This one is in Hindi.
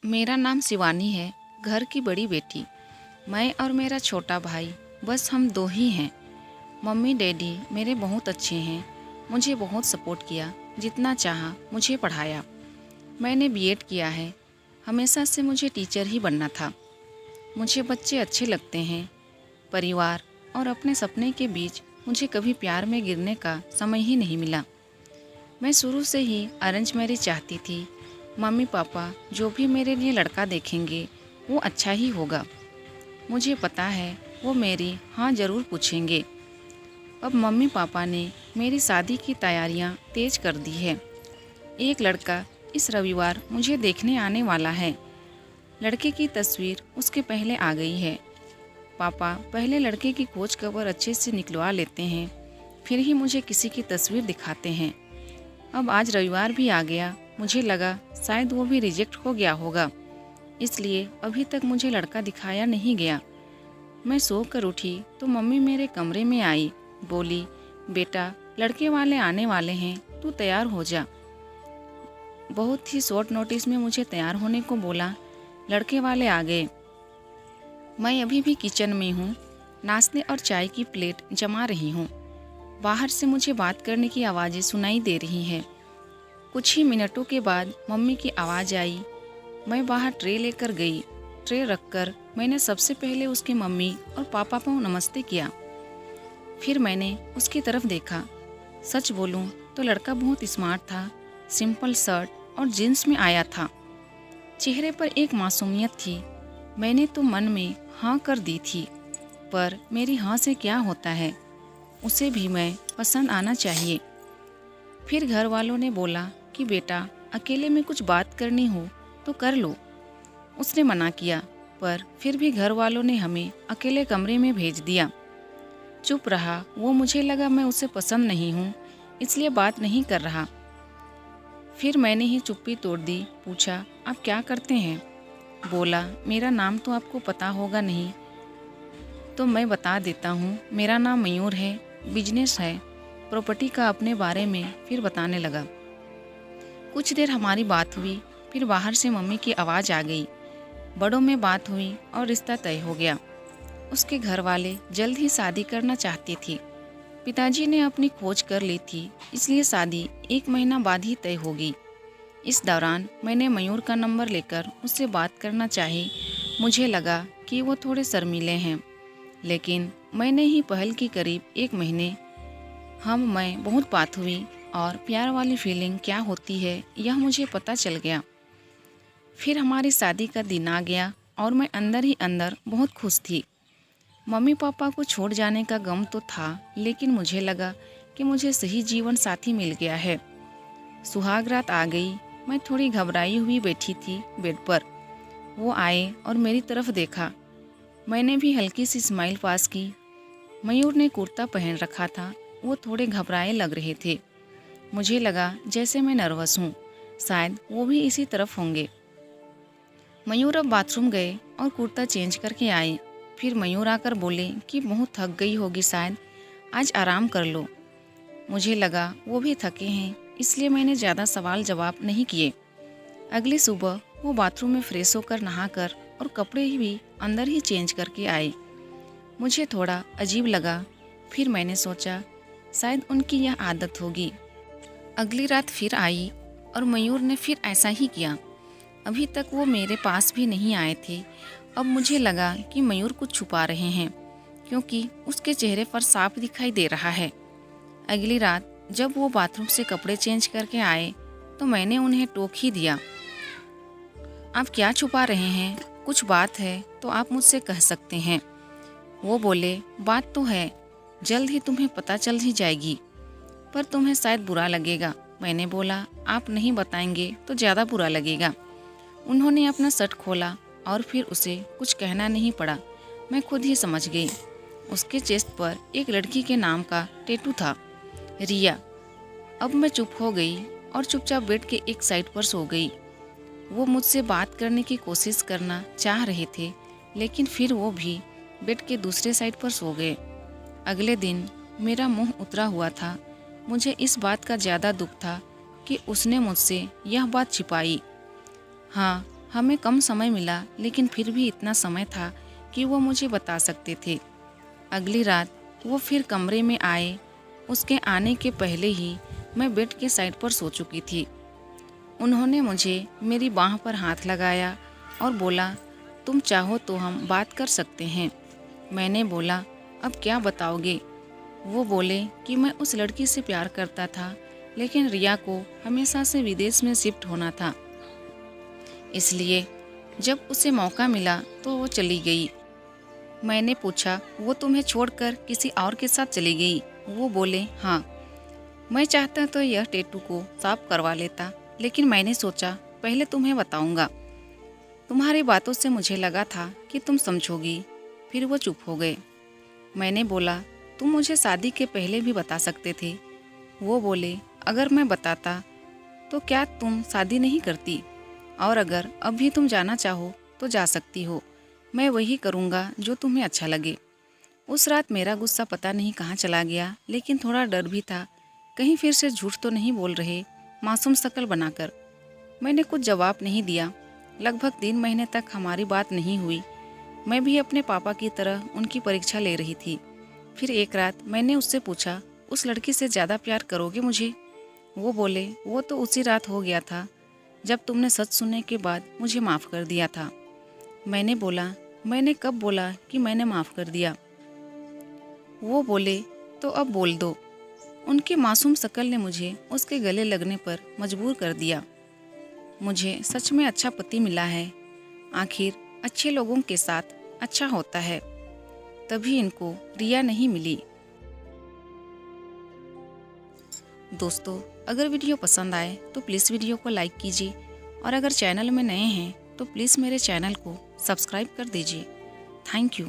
मेरा नाम शिवानी है, घर की बड़ी बेटी। मैं और मेरा छोटा भाई, बस हम दो ही हैं। मम्मी डैडी मेरे बहुत अच्छे हैं, मुझे बहुत सपोर्ट किया, जितना चाहा मुझे पढ़ाया। मैंने बीएड किया है। हमेशा से मुझे टीचर ही बनना था। मुझे बच्चे अच्छे लगते हैं। परिवार और अपने सपने के बीच मुझे कभी प्यार में गिरने का समय ही नहीं मिला। मैं शुरू से ही अरेंज मैरिज चाहती थी। मम्मी पापा जो भी मेरे लिए लड़का देखेंगे वो अच्छा ही होगा। मुझे पता है वो मेरी हाँ ज़रूर पूछेंगे। अब मम्मी पापा ने मेरी शादी की तैयारियां तेज कर दी है। एक लड़का इस रविवार मुझे देखने आने वाला है। लड़के की तस्वीर उसके पहले आ गई है। पापा पहले लड़के की खोज खबर अच्छे से निकलवा लेते हैं, फिर ही मुझे किसी की तस्वीर दिखाते हैं। अब आज रविवार भी आ गया। मुझे लगा शायद वो भी रिजेक्ट हो गया होगा, इसलिए अभी तक मुझे लड़का दिखाया नहीं गया। मैं सो कर उठी तो मम्मी मेरे कमरे में आई, बोली, बेटा लड़के वाले आने वाले हैं, तू तैयार हो जा। बहुत ही शॉर्ट नोटिस में मुझे तैयार होने को बोला। लड़के वाले आ गए। मैं अभी भी किचन में हूँ, नाश्ते और चाय की प्लेट जमा रही हूँ। बाहर से मुझे बात करने की आवाज़ें सुनाई दे रही हैं। कुछ ही मिनटों के बाद मम्मी की आवाज़ आई। मैं बाहर ट्रे लेकर गई। ट्रे रखकर मैंने सबसे पहले उसकी मम्मी और पापा को नमस्ते किया। फिर मैंने उसकी तरफ देखा। सच बोलूं तो लड़का बहुत स्मार्ट था। सिंपल शर्ट और जीन्स में आया था। चेहरे पर एक मासूमियत थी। मैंने तो मन में हाँ कर दी थी, पर मेरी हाँ से क्या होता है, उसे भी मैं पसंद आना चाहिए। फिर घर वालों ने बोला कि बेटा अकेले में कुछ बात करनी हो तो कर लो। उसने मना किया, पर फिर भी घर वालों ने हमें अकेले कमरे में भेज दिया। चुप रहा। वो मुझे लगा मैं उसे पसंद नहीं हूँ, इसलिए बात नहीं कर रहा। फिर मैंने ही चुप्पी तोड़ दी। पूछा, आप क्या करते हैं? बोला, मेरा नाम तो आपको पता होगा नहीं, तो मैं बता देता हूँ। मेरा नाम मयूर है, बिजनेस है, प्रॉपर्टी का अपने बारे में फिर बताने लगा। कुछ देर हमारी बात हुई, फिर बाहर से मम्मी की आवाज़ आ गई। बड़ों में बात हुई और रिश्ता तय हो गया। उसके घर वाले जल्द ही शादी करना चाहती थी। पिताजी ने अपनी खोज कर ली थी, इसलिए शादी 1 महीना बाद ही तय होगी। इस दौरान मैंने मयूर का नंबर लेकर उससे बात करना चाही। मुझे लगा कि वो थोड़े शर्मीले हैं, लेकिन मैंने ही पहल की। करीब 1 महीने मैं बहुत बात हुई और प्यार वाली फीलिंग क्या होती है यह मुझे पता चल गया। फिर हमारी शादी का दिन आ गया और मैं अंदर ही अंदर बहुत खुश थी। मम्मी पापा को छोड़ जाने का गम तो था, लेकिन मुझे लगा कि मुझे सही जीवन साथी मिल गया है। सुहाग रात आ गई। मैं थोड़ी घबराई हुई बैठी थी बेड पर। वो आए और मेरी तरफ देखा। मैंने भी हल्की सी स्माइल पास की। मयूर ने कुर्ता पहन रखा था। वो थोड़े घबराए लग रहे थे। मुझे लगा जैसे मैं नर्वस हूँ, शायद वो भी इसी तरफ होंगे। मयूर अब बाथरूम गए और कुर्ता चेंज करके आए। फिर मयूर आकर बोले कि बहुत थक गई होगी शायद, आज आराम कर लो। मुझे लगा वो भी थके हैं, इसलिए मैंने ज़्यादा सवाल जवाब नहीं किए। अगली सुबह वो बाथरूम में फ्रेश होकर नहाकर और कपड़े भी अंदर ही चेंज करके आए। मुझे थोड़ा अजीब लगा। फिर मैंने सोचा शायद उनकी यह आदत होगी। अगली रात फिर आई और मयूर ने फिर ऐसा ही किया। अभी तक वो मेरे पास भी नहीं आए थे। अब मुझे लगा कि मयूर कुछ छुपा रहे हैं, क्योंकि उसके चेहरे पर साफ दिखाई दे रहा है। अगली रात जब वो बाथरूम से कपड़े चेंज करके आए तो मैंने उन्हें टोक ही दिया। आप क्या छुपा रहे हैं? कुछ बात है तो आप मुझसे कह सकते हैं। वो बोले, बात तो है, जल्द ही तुम्हें पता चल ही जाएगी, पर तुम्हें शायद बुरा लगेगा। मैंने बोला, आप नहीं बताएंगे तो ज़्यादा बुरा लगेगा। उन्होंने अपना शर्ट खोला और फिर उसे कुछ कहना नहीं पड़ा, मैं खुद ही समझ गई। उसके चेस्ट पर एक लड़की के नाम का टैटू था, रिया। अब मैं चुप हो गई और चुपचाप बेड के एक साइड पर सो गई। वो मुझसे बात करने की कोशिश करना चाह रहे थे, लेकिन फिर वो भी बेड के दूसरे साइड पर सो गए। अगले दिन मेरा मुंह उतरा हुआ था। मुझे इस बात का ज़्यादा दुख था कि उसने मुझसे यह बात छिपाई। हाँ, हमें कम समय मिला, लेकिन फिर भी इतना समय था कि वो मुझे बता सकते थे। अगली रात वो फिर कमरे में आए। उसके आने के पहले ही मैं बेड के साइड पर सो चुकी थी। उन्होंने मुझे मेरी बाह पर हाथ लगाया और बोला, तुम चाहो तो हम बात कर सकते हैं। मैंने बोला, अब क्या बताओगे? वो बोले कि मैं उस लड़की से प्यार करता था, लेकिन रिया को हमेशा से विदेश में शिफ्ट होना था, इसलिए जब उसे मौका मिला तो वो चली गई। मैंने पूछा, वो तुम्हें छोड़कर किसी और के साथ चली गई? वो बोले, हाँ। मैं चाहता तो यह टैटू को साफ करवा लेता, लेकिन मैंने सोचा पहले तुम्हें बताऊंगा। तुम्हारी बातों से मुझे लगा था कि तुम समझोगी। फिर वो चुप हो गए। मैंने बोला, तुम मुझे शादी के पहले भी बता सकते थे। वो बोले, अगर मैं बताता तो क्या तुम शादी नहीं करती? और अगर अब भी तुम जाना चाहो तो जा सकती हो। मैं वही करूँगा जो तुम्हें अच्छा लगे। उस रात मेरा गुस्सा पता नहीं कहाँ चला गया, लेकिन थोड़ा डर भी था, कहीं फिर से झूठ तो नहीं बोल रहे मासूम शक्ल बनाकर। मैंने कुछ जवाब नहीं दिया। लगभग 3 महीने तक हमारी बात नहीं हुई। मैं भी अपने पापा की तरह उनकी परीक्षा ले रही थी। फिर एक रात मैंने उससे पूछा, उस लड़की से ज़्यादा प्यार करोगे मुझे? वो बोले, वो तो उसी रात हो गया था जब तुमने सच सुनने के बाद मुझे माफ़ कर दिया था। मैंने बोला, मैंने कब बोला कि मैंने माफ़ कर दिया? वो बोले, तो अब बोल दो। उनकी मासूम शक्ल ने मुझे उसके गले लगने पर मजबूर कर दिया। मुझे सच में अच्छा पति मिला है। आखिर अच्छे लोगों के साथ अच्छा होता है। तभी इनको रिया नहीं मिली। दोस्तों, अगर वीडियो पसंद आए तो प्लीज़ वीडियो को लाइक कीजिए, और अगर चैनल में नए हैं तो प्लीज़ मेरे चैनल को सब्सक्राइब कर दीजिए। Thank you.